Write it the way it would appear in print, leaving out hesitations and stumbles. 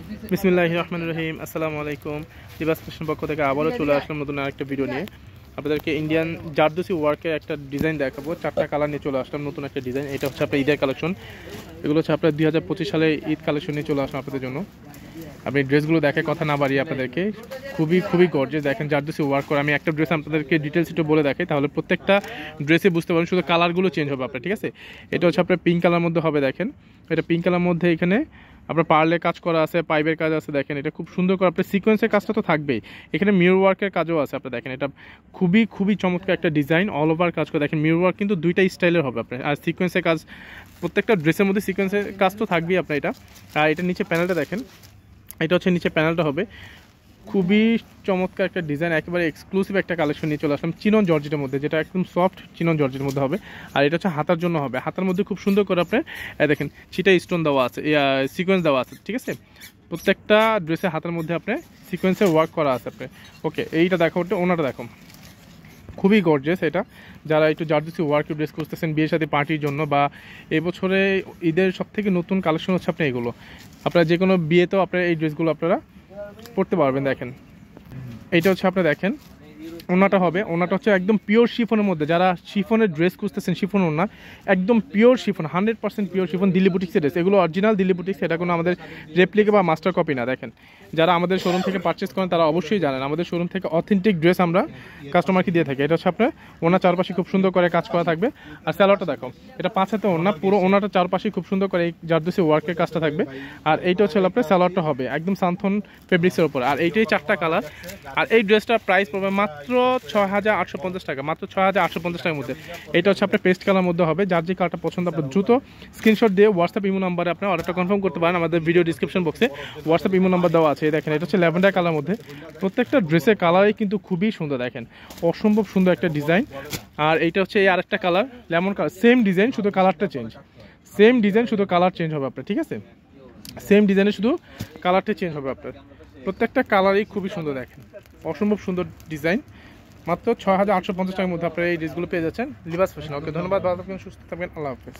বিসমিল্লাহির রহমানির রহিম। আসসালামু আলাইকুম। লিবাস ফ্যাশন পক্ষ থেকে আবারও চলে আসলাম নতুন আরেকটা ভিডিও নিয়ে। আপনাদেরকে ইন্ডিয়ান জারদোসি ওয়ার্কের একটা ডিজাইন দেখাবো। 4টা কালার নিয়ে চলে আসলাম, নতুন একটা ডিজাইন। এটা হচ্ছে আপনার ঈদের কালেকশন। এগুলো হচ্ছে আপনার 2025 সালে ঈদ কালেকশন নিয়ে চলে আসলাম আপনাদের জন্য। আপনি ড্রেসগুলো দেখে কথা না বাড়িয়ে আপনাদেরকে খুবই গর্জিয়াস দেখেন জারদোসি ওয়ার্ক করে। আমি একটা ড্রেস আপনাদেরকে ডিটেলস একটু বলে দেখাই, তাহলে প্রত্যেকটা ড্রেসে বুঝতে পারবেন, শুধু কালারগুলো চেঞ্জ হবে আপনার, ঠিক আছে? এটা হচ্ছে আপনার পিঙ্ক কালার মধ্যে হবে, দেখেন এটা পিঙ্ক কালার মধ্যে। এখানে আপনার পার্লের কাজ করা আছে, পাইপের কাজ আছে, দেখেন এটা খুব সুন্দর করে। আপনার সিকোয়েন্সের কাজটা তো থাকবেই, এখানে মিরর ওয়ার্কের কাজও আছে আপনার, দেখেন এটা খুবই চমৎকার একটা ডিজাইন। অল ওভার কাজ করে, দেখেন মিরর ওয়ার্ক কিন্তু দুইটা স্টাইলের হবে আপনার। আর সিকোয়েন্সের কাজ প্রত্যেকটা ড্রেসের মধ্যে সিকোয়েন্সের কাজ তো থাকবেই আপনার এটা। আর এটা নিচে প্যানেলটা দেখেন, এটা হচ্ছে নিচে প্যানেলটা হবে। খুবই চমৎকার একটা ডিজাইন, একেবারে এক্সক্লুসিভ একটা কালেকশন নিয়ে চলে আসলাম চিনন জর্জেটের মধ্যে, যেটা একদম সফট চিনন জর্জেটের মধ্যে হবে। আর এটা হচ্ছে হাতার জন্য হবে, হাতার মধ্যে খুব সুন্দর করে আপনার দেখেন চিটা স্টোন দেওয়া আছে, সিকোয়েন্স দেওয়া আছে, ঠিক আছে? প্রত্যেকটা ড্রেসের হাতের মধ্যে আপনার সিকোয়েন্সের ওয়ার্ক করা আছে আপনার। ওকে, এইটা দেখো, ওটা ওনাটা দেখো, খুবই গর্জিয়াস। এটা যারা একটু জারদোসি ওয়ার্ক ড্রেস করতেছেন বিয়ের সাথে পার্টির জন্য, বা এবছরে ঈদের সবথেকে নতুন কালেকশন হচ্ছে আপনার এগুলো। আপনারা যে কোনো বিয়েতেও আপনারা এই ড্রেসগুলো আপনারা পরতে পারবেন। দেখেন এইটা হচ্ছে আপনারা দেখেন ওনাটা হবে, ওনাটা হচ্ছে একদম পিওর শিফনের মধ্যে। যারা শিফনের ড্রেস খুঁজতেছেন, শিফন ওনা একদম pure chiffon, 100% pure chiffon, Delhi বুটিক্সের ড্রেস। এগুলো অরিজিনাল দিল্লি বুটিক্স, এটা কোনো আমাদের রেপ্লিকা বা মাস্টার কপি না। দেখেন যারা আমাদের শোরুম থেকে পারচেস করেন তারা অবশ্যই জানেন, আমাদের শোরুম থেকে অথেন্টিক ড্রেস আমরা কাস্টমারকে দিয়ে থাকি। এটা হচ্ছে আপনার ওনার চারপাশে খুব সুন্দর করে কাজ করা থাকবে। আর স্যালোয়ারটা দেখো, এটা 5 হাতে ওনা, পুরো ওনাটা চারপাশে খুব সুন্দর করে এই জারদোসি ওয়ার্কের কাজটা থাকবে। আর এইটা হচ্ছে আপনার স্যালোয়ারটা হবে একদম সানথন ফেব্রিক্সের উপর। আর এইটাই 4টা কালার। আর এই ড্রেসটার প্রাইস পড়বে মাত্র 6,850 টাকা, মাত্র 6,850 টাকার মধ্যে। এটা হচ্ছে আপনার পেস্ট কালার মধ্যে হবে। যার যে কালারটা পছন্দ আপনার দ্রুত স্ক্রিনশট দিয়ে হোয়াটসঅ্যাপ ইমো নাম্বারে আপনার অর্ডারটা কনফার্ম করতে পারেন। আমাদের ভিডিও ডিসক্রিপশন বক্সে হোয়াটসঅ্যাপ ইমো নাম্বার দেওয়া আছে। দেখেন এটা হচ্ছে ল্যাভেন্ডার কালার মধ্যে। প্রত্যেকটা ড্রেসের কালারই কিন্তু খুবই সুন্দর, দেখেন অসম্ভব সুন্দর একটা ডিজাইন। আর এইটা হচ্ছে এই আরেকটা colour, lemon colour, same design শুধু কালারটা চেঞ্জ, সেম ডিজাইন শুধু কালার চেঞ্জ হবে আপনার, ঠিক আছে? সেম ডিজাইনে শুধু কালারটা চেঞ্জ হবে আপনার। প্রত্যেকটা কালারই খুবই সুন্দর, দেখেন অসম্ভব সুন্দর ডিজাইন। মাত্র 6,850 টাকার মধ্যে আপনারা এই ড্রেসগুলো পেয়ে যাচ্ছেন লিবাস ফ্যাশন। ওকে, ধন্যবাদ, ভালো থাকবেন, সুস্থ থাকবেন, আল্লাহ হাফেজ।